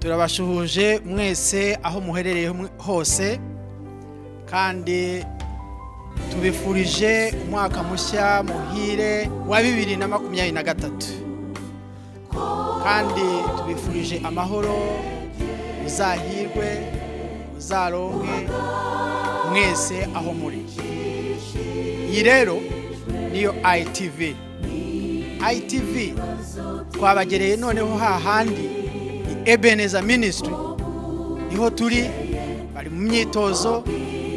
turabashuhuje mwese aho muherereye hose kandi tubifurije umwaka mushya muhire wa 2023 kandi tubifurije amahoro uzahirwe uzaronke mwese aho muri. Iyi rero niyo ITV twabagereye noneho hahandi Ebenezer Ministry niho turi, bari mu myitozo,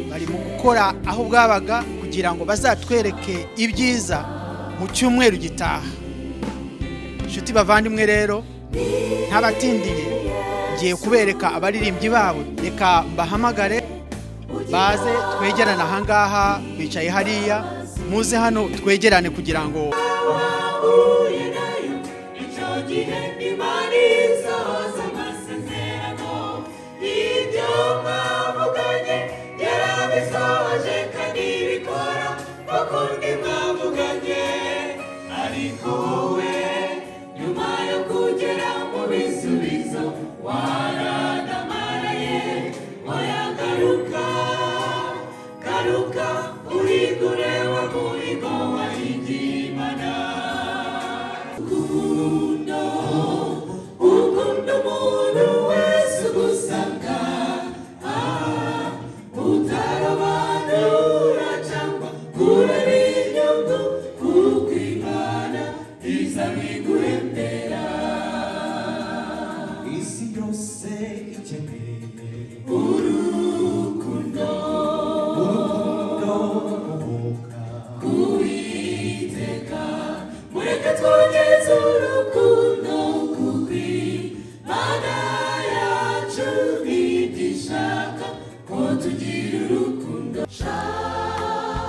bari mu gukora aho bwabaga kugira ngo bazatwereke ibyiza mu cyumweru gitaha. Shuti bavandimwe rero ntabatindiye ngiye kubereka abaririmbyi babo, reka mbahamagare baze twegerana ahangaha, bicaye hariya, muze hano twegerane kugira ngo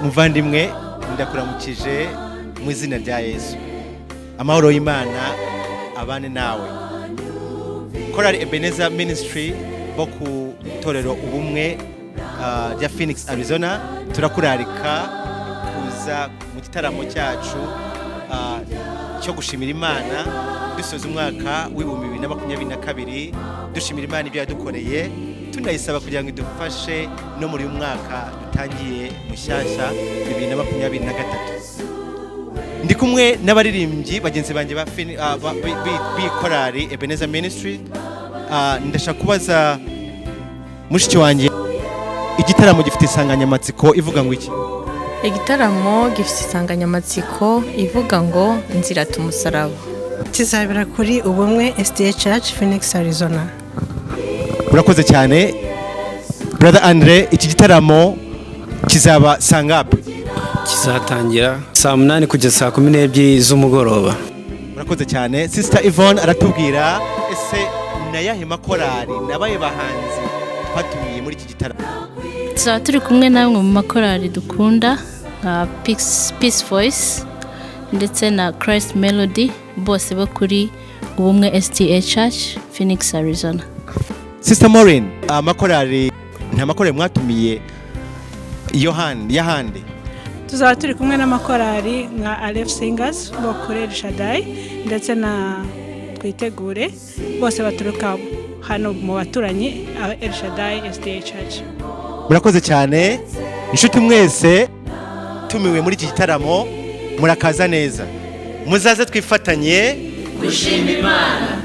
muvandimwe ndakuramukije mu izina rya Yesu. Amahoro y'Imana abane nawe. Korali Ebenezer Ministry bo ku torero ubumwe rya Phoenix Arizona turakurarika kuza mu gitaramo cyacu cyo gushimira Imana dusoza umwaka w'2022 dushimira Imana ibyo yadukoreye, tunayisaba kugira ngo idufashe no muri uyu mwaka dutangiye mushyashya 2023. Ndi kumwe n'abaririmbyi bagenzi banjye b'ikorali Ebenezer Ministry. Ndashaka kubaza mushiki wanjye, igitaramo gifite insanganyamatsiko ivuga ngo iki? Igitaramo gifite insanganyamatsiko ivuga ngo nzira tumusaraba. Kizabera kuri ubumwe SDA Church Phoenix Arizona. Urakoze cyane Brother Andre. Iki gitaramo kizaba sangapi? Kizatangira saa 8 kugeza saa 12 z'umugoroba. Urakoze cyane. Sister Yvonne aratubwira ese nayahe makorali nabaye bahanzi twatumiye muri iki gitaramo? Tuzaba turi kumwe namwe mu makorali dukunda nka Peace Voice ndetse na Christ Melody, bose bo kuri ubumwe SDA Church Phoenix Arizona. Sister Maureen, amakorali nta makorali mwatumiye yahande? Tuzaba turi kumwe n'amakorali nka Aleph Singers bo kuri El Shaddai ndetse na Twitegure, bose baturuka hano mu baturanyi El Shaddai SDA Church. Murakoze cyane inshuti mwese tumiwe muri iki gitaramo, murakaza neza, muzaze twifatanye gushima Imana.